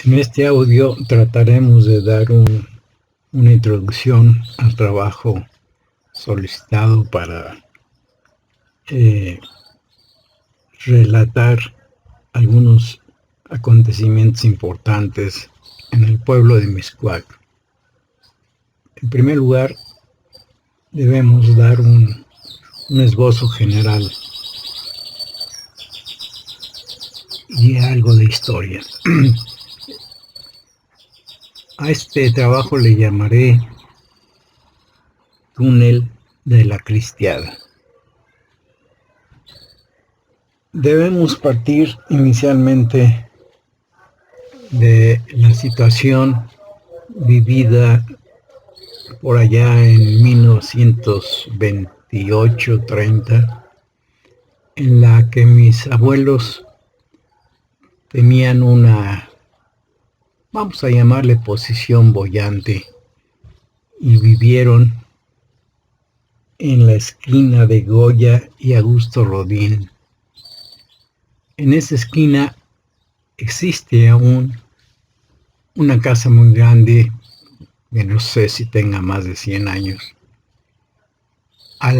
En este audio trataremos de dar una introducción al trabajo solicitado para relatar algunos acontecimientos importantes en el pueblo de Mixcoac. En primer lugar, debemos dar un esbozo general y algo de historia. A este trabajo le llamaré Túnel de la Cristiada. Debemos partir inicialmente de la situación vivida por allá en 1928-30, en la que mis abuelos tenían una, vamos a llamarle, posición boyante, y vivieron en la esquina de Goya y Augusto Rodin. En esa esquina existe aún una casa muy grande, que no sé si tenga más de 100 años, a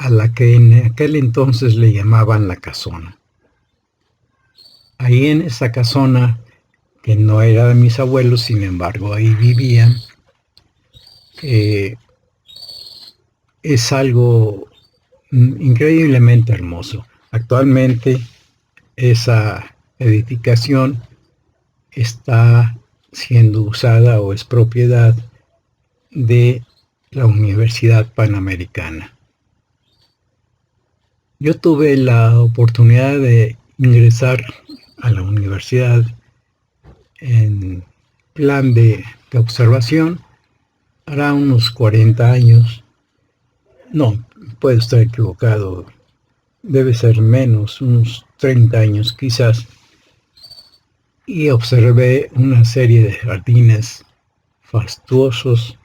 la que en aquel entonces le llamaban la casona. Ahí en esa casona, que no era de mis abuelos, sin embargo ahí vivían, es algo increíblemente hermoso. Actualmente esa edificación está siendo usada o es propiedad de la Universidad Panamericana. Yo tuve la oportunidad de ingresar a la universidad en plan de observación hará unos 40 años. No, puedo estar equivocado, debe ser menos, unos 30 años quizás, y observé una serie de jardines fastuosos,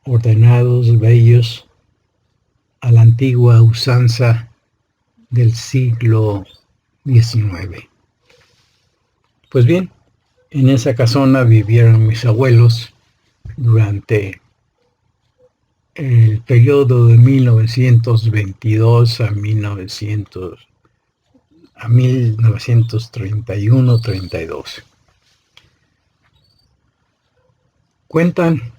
ordenados, bellos, a la antigua usanza del siglo XIX. Pues bien, en esa casona vivieron mis abuelos durante el periodo de 1922 a 1931-32. Cuentan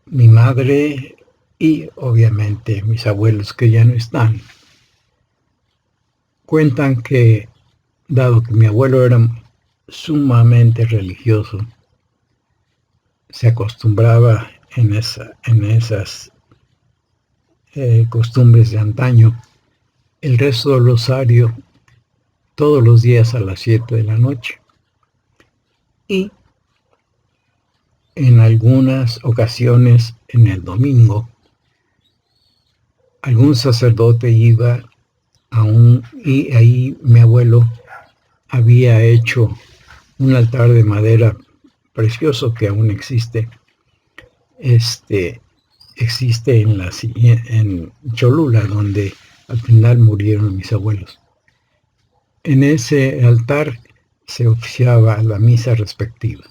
mi madre y obviamente mis abuelos que ya no están. Cuentan que, dado que mi abuelo era sumamente religioso, se acostumbraba en esas costumbres de antaño, el rezo del rosario todos los días a las 7 de la noche. Y en algunas ocasiones, en el domingo, algún sacerdote iba y ahí mi abuelo había hecho un altar de madera precioso que aún existe. Existe en Cholula, donde al final murieron mis abuelos. En ese altar se oficiaba la misa respectiva.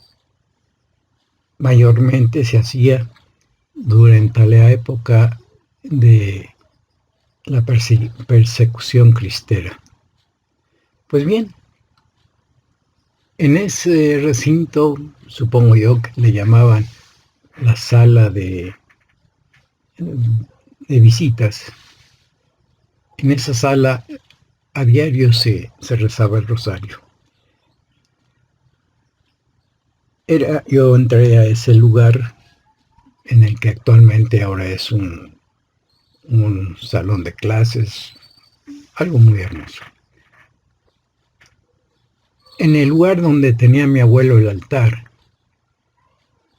Mayormente se hacía durante la época de la persecución cristera. Pues bien, en ese recinto, supongo yo que le llamaban la sala de visitas, en esa sala a diario se rezaba el rosario. Yo entré a ese lugar en el que actualmente ahora es un salón de clases, algo muy hermoso. En el lugar donde tenía mi abuelo el altar,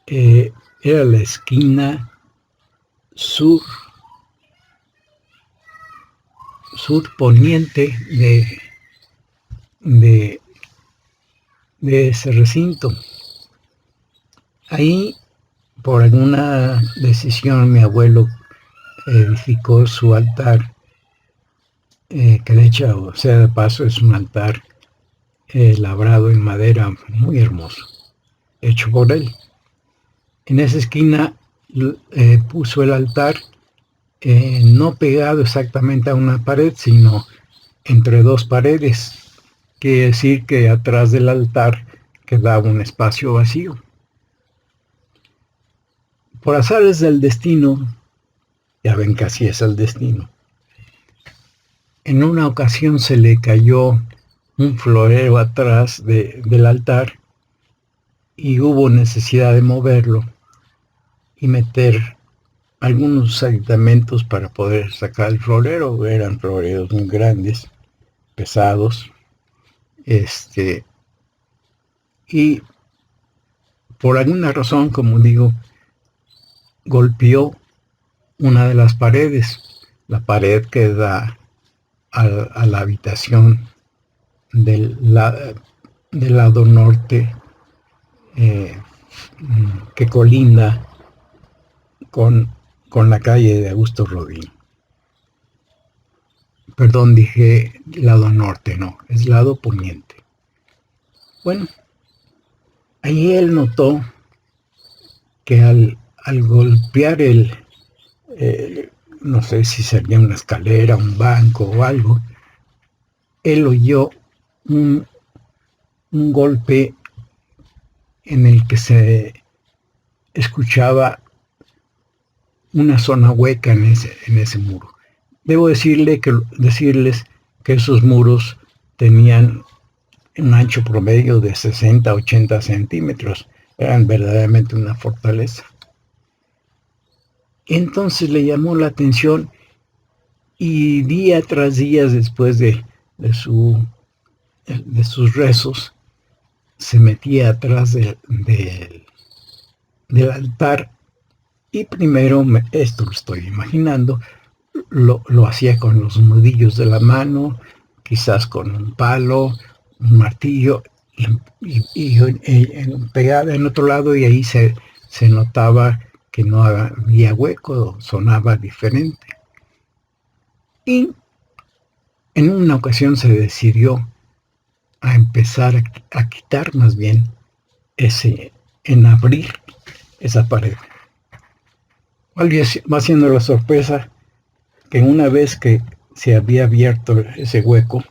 era la esquina sur poniente de ese recinto. Ahí, por alguna decisión, mi abuelo edificó su altar, que de hecho, o sea de paso, es un altar labrado en madera, muy hermoso, hecho por él. En esa esquina puso el altar, no pegado exactamente a una pared, sino entre dos paredes. Quiere decir que atrás del altar quedaba un espacio vacío. Por azares del destino, ya ven que así es el destino, en una ocasión se le cayó un florero atrás del altar y hubo necesidad de moverlo y meter algunos aditamentos para poder sacar el florero. Eran floreros muy grandes, pesados, y por alguna razón, como digo, golpeó una de las paredes, la pared que da a la habitación del lado norte, que colinda con la calle de Augusto Rodin. Perdón, dije lado norte, no, es lado poniente. Bueno, ahí él notó que al golpear no sé si sería una escalera, un banco o algo, él oyó un golpe en el que se escuchaba una zona hueca en ese muro. Debo decirles que esos muros tenían un ancho promedio de 60 a 80 centímetros. Eran verdaderamente una fortaleza. Entonces le llamó la atención y día tras día después de sus rezos se metía atrás del altar y primero, esto lo estoy imaginando, lo hacía con los nudillos de la mano, quizás con un palo, un martillo, y pegaba en otro lado, y ahí se notaba que no había hueco, sonaba diferente. Y en una ocasión se decidió a empezar a quitar más bien en abrir esa pared. Va siendo la sorpresa que una vez que se había abierto ese hueco,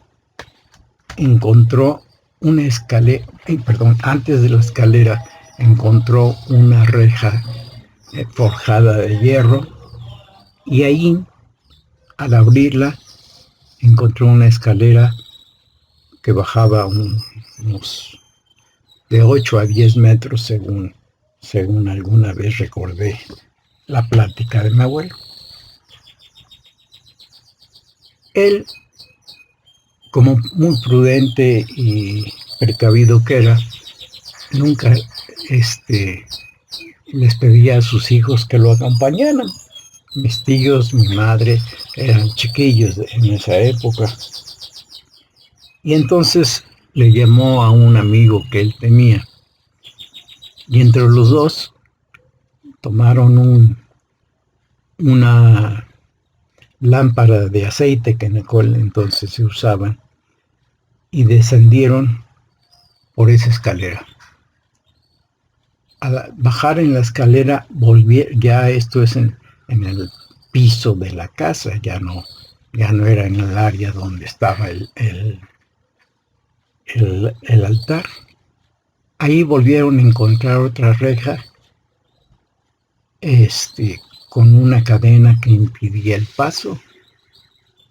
encontró una escalera, antes de la escalera encontró una reja forjada de hierro, y ahí, al abrirla, encontró una escalera que bajaba unos de 8 a 10 metros, según alguna vez recordé la plática de mi abuelo. Él, como muy prudente y precavido que era, nunca les pedía a sus hijos que lo acompañaran. Mis tíos, mi madre, eran chiquillos en esa época. Y entonces le llamó a un amigo que él tenía. Y entre los dos tomaron una lámpara de aceite que en aquel entonces se usaban y descendieron por esa escalera. Al bajar en la escalera, ya esto es en el piso de la casa, ya no era en el área donde estaba el altar. Ahí volvieron a encontrar otra reja, con una cadena que impidía el paso.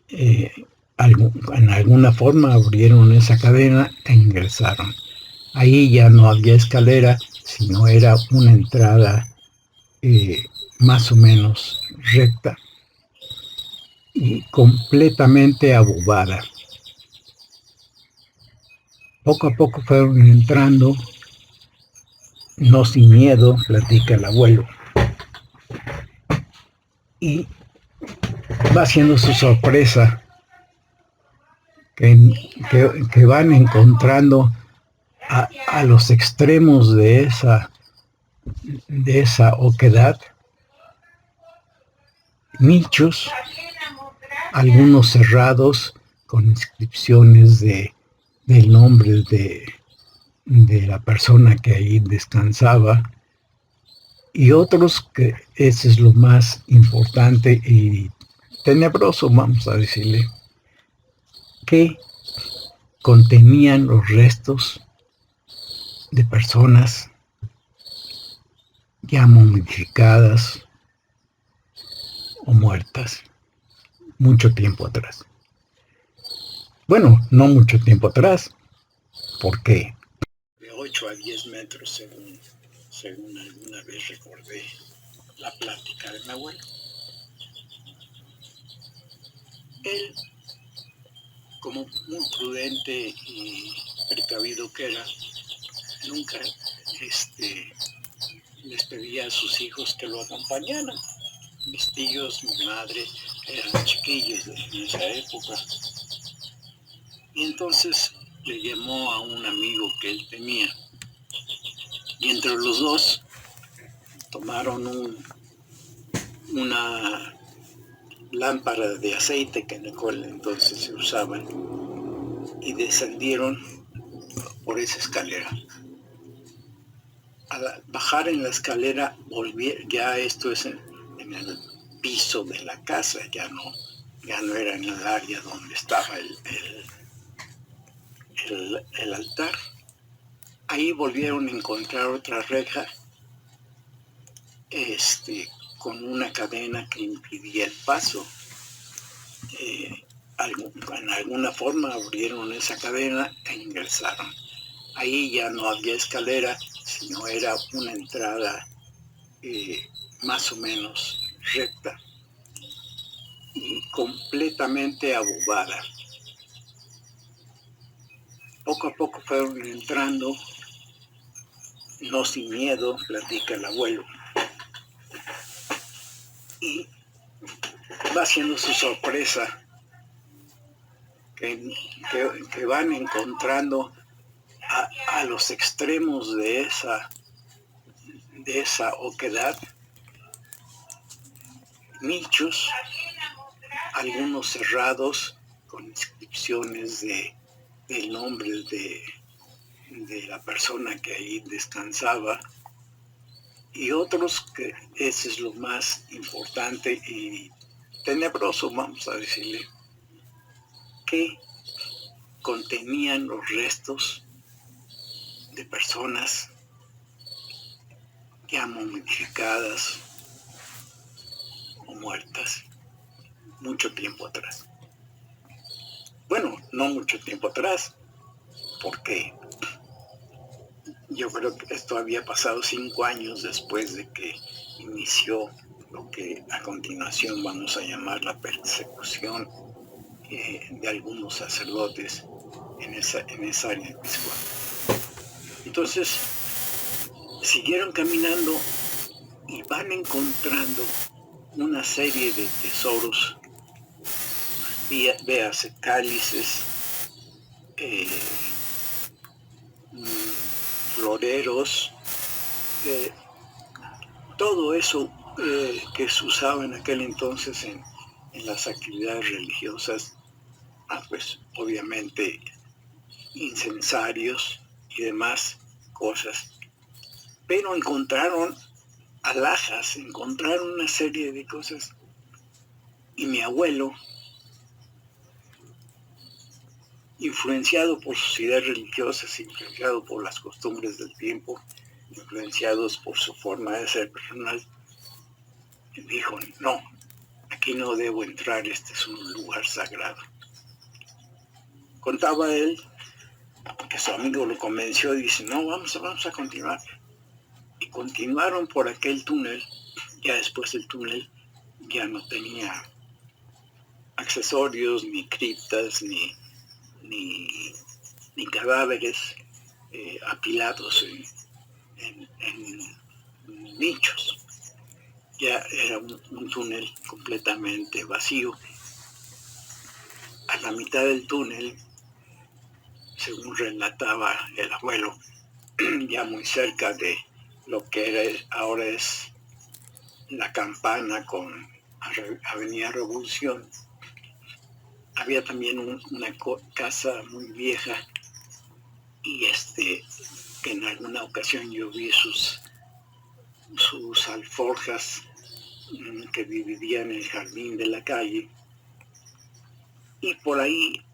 En alguna forma abrieron esa cadena e ingresaron. Ahí ya no había escalera, sino era una entrada más o menos recta y completamente abobada. Poco a poco fueron entrando, no sin miedo, platica el abuelo, y va siendo su sorpresa que van encontrando a los extremos de esa oquedad nichos, algunos cerrados con inscripciones de del nombre de la persona que ahí descansaba, y otros que ese es lo más importante y tenebroso, vamos a decirle, que contenían los restos de personas ya momificadas o muertas mucho tiempo atrás. Bueno, no mucho tiempo atrás, porque de 8 a 10 metros, según alguna vez recordé la plática de mi abuelo. Él, como muy prudente y precavido que era, nunca les pedía a sus hijos que lo acompañaran. Mis tíos, mi madre, eran chiquillos en esa época. Y entonces le llamó a un amigo que él tenía. Y entre los dos tomaron una lámpara de aceite que en aquel entonces se usaban y descendieron por esa escalera. Al bajar en la escalera, ya esto es en el piso de la casa, ya no era en el área donde estaba el altar. Ahí volvieron a encontrar otra reja con una cadena que impedía el paso. En alguna forma abrieron esa cadena e ingresaron. Ahí ya no había escalera, sino era una entrada más o menos recta y completamente abobada. Poco a poco fueron entrando, no sin miedo, platica el abuelo, y va siendo su sorpresa que van encontrando a los extremos de esa oquedad nichos, algunos cerrados con inscripciones del nombre de la persona que ahí descansaba, y otros que ese es lo más importante y tenebroso, vamos a decirle, que contenían los restos de personas ya momificadas o muertas mucho tiempo atrás. Bueno, no mucho tiempo atrás, porque yo creo que esto había pasado 5 años después de que inició lo que a continuación vamos a llamar la persecución de algunos sacerdotes en esa área episcopal. Entonces, siguieron caminando y van encontrando una serie de tesoros, véase cálices, floreros, todo eso que se usaba en aquel entonces en las actividades religiosas, pues obviamente incensarios y demás cosas. Pero encontraron alhajas, encontraron una serie de cosas, y mi abuelo, influenciado por sus ideas religiosas, influenciado por las costumbres del tiempo, influenciados por su forma de ser personal, dijo: no, aquí no debo entrar, este es un lugar sagrado. Contaba él que su amigo lo convenció y dice: no, vamos a continuar. Y continuaron por aquel túnel. Ya después del túnel ya no tenía accesorios, ni criptas, ni cadáveres apilados en nichos. Ya era un túnel completamente vacío. A la mitad del túnel, según relataba el abuelo, ya muy cerca de lo que ahora es la Campana con Avenida Revolución, había también una casa muy vieja y que en alguna ocasión yo vi sus alforjas que dividían el jardín de la calle, y por ahí,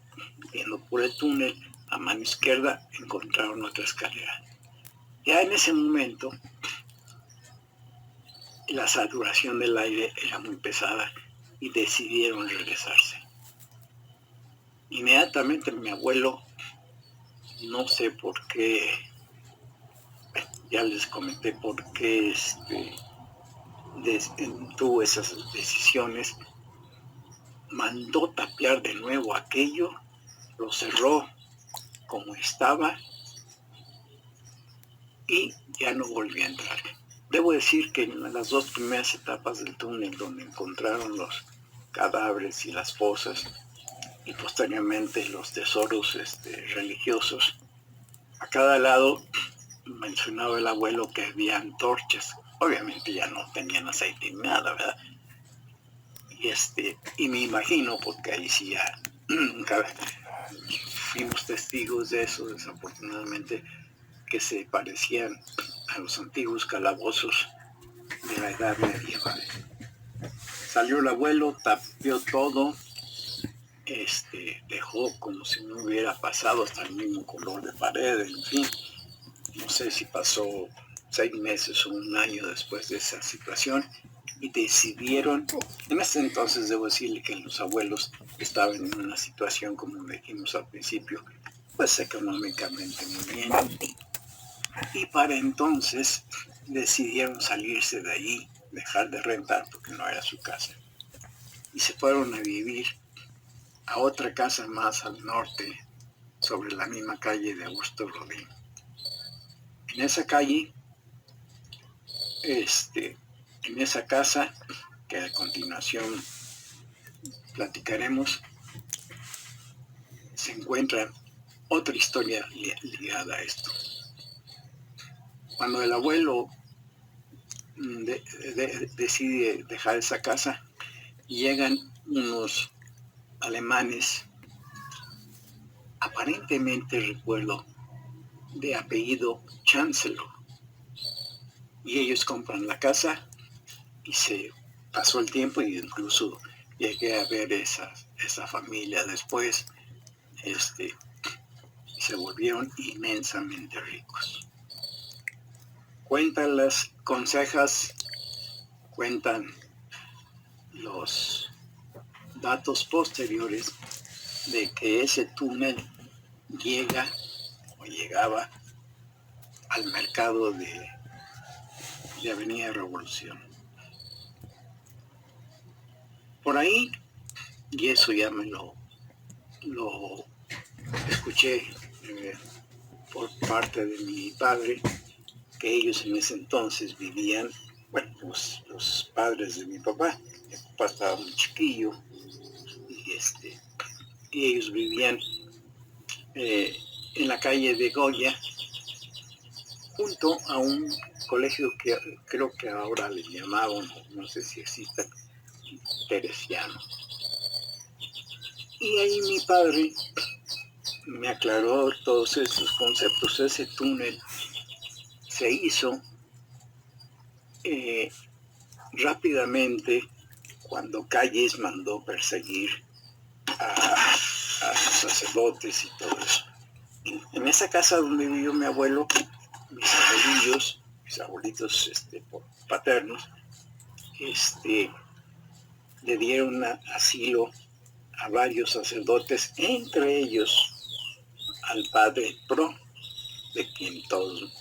viendo por el túnel, a mano izquierda encontraron otra escalera. Ya en ese momento la saturación del aire era muy pesada y decidieron regresarse. Inmediatamente mi abuelo, no sé por qué, ya les comenté por qué tuvo esas decisiones, mandó tapiar de nuevo aquello, lo cerró como estaba y ya no volví a entrar. Debo decir que en las dos primeras etapas del túnel, donde encontraron los cadáveres y las fosas y posteriormente los tesoros religiosos, a cada lado mencionaba el abuelo que había antorchas. Obviamente ya no tenían aceite ni nada, ¿verdad? Y me imagino, porque ahí sí ya nunca fuimos testigos de eso, desafortunadamente, que se parecían a los antiguos calabozos de la edad medieval. Salió el abuelo, tapió todo, dejó como si no hubiera pasado, hasta el mismo color de pared, en fin. No sé si pasó 6 meses o un año después de esa situación, y decidieron, en ese entonces debo decirle que los abuelos estaban en una situación, como dijimos al principio, pues económicamente muy bien, y para entonces decidieron salirse de allí, dejar de rentar porque no era su casa, y se fueron a vivir a otra casa más al norte, sobre la misma calle de Augusto Rodrín. En esa calle, en esa casa, que a continuación platicaremos, se encuentra otra historia ligada a esto. Cuando el abuelo decide dejar esa casa, llegan unos alemanes, aparentemente recuerdo, de apellido Chancellor, y ellos compran la casa, y se pasó el tiempo, y incluso llegué a ver esa familia después, se volvieron inmensamente ricos. Cuentan las consejas, cuentan los datos posteriores de que ese túnel llegaba al mercado de Avenida Revolución. Por ahí, y eso ya me lo escuché por parte de mi padre, que ellos en ese entonces vivían, bueno, los padres de mi papá estaba muy chiquillo, y ellos vivían en la calle de Goya, junto a un colegio que creo que ahora le llamaban, no sé si exista, teresiano. Y ahí mi padre me aclaró todos esos conceptos. Ese túnel se hizo rápidamente cuando Calles mandó perseguir a sus sacerdotes y todo eso. En esa casa donde vivió mi abuelo, mis abuelitos paternos, le dieron asilo a varios sacerdotes, entre ellos al padre Pro, de quien todos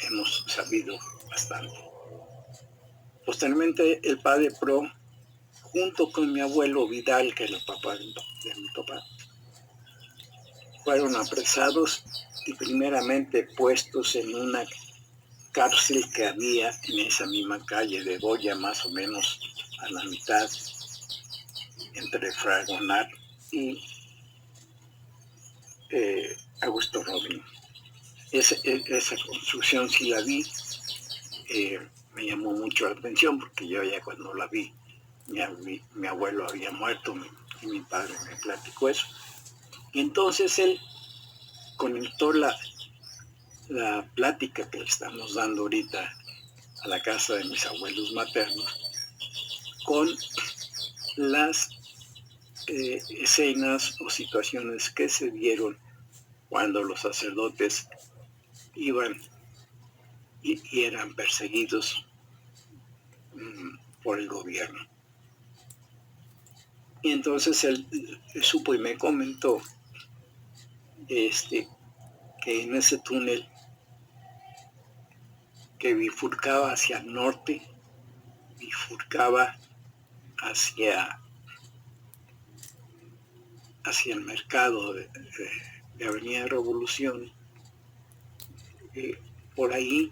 hemos sabido bastante. Posteriormente, el padre Pro, junto con mi abuelo Vidal, que era el papá de mi papá, fueron apresados y primeramente puestos en una cárcel que había en esa misma calle de Goya, más o menos a la mitad entre Fragonard y Augusto Rodrín. Esa construcción sí la vi, me llamó mucho la atención, porque yo ya cuando la vi, mi abuelo había muerto y mi padre me platicó eso. Y entonces él conectó la plática que le estamos dando ahorita a la casa de mis abuelos maternos con las escenas o situaciones que se dieron cuando los sacerdotes iban y eran perseguidos por el gobierno. Y entonces él supo y me comentó que en ese túnel que bifurcaba hacia el norte, bifurcaba hacia el mercado de Avenida Revolución, por ahí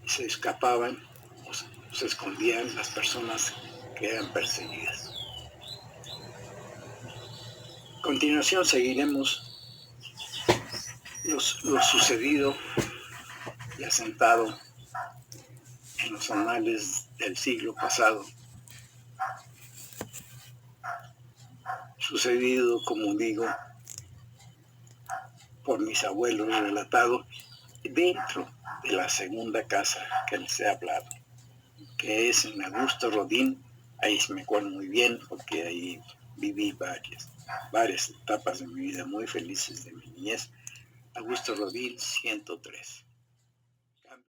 se escapaban o se escondían las personas que eran perseguidas. A continuación seguiremos lo sucedido y asentado en los anales del siglo pasado, sucedido, como digo, por mis abuelos, relatado dentro de la segunda casa que les he hablado, que es en Augusto Rodin. Ahí me acuerdo muy bien porque ahí viví varias etapas de mi vida muy felices de mi niñez. Augusto Rodin 103.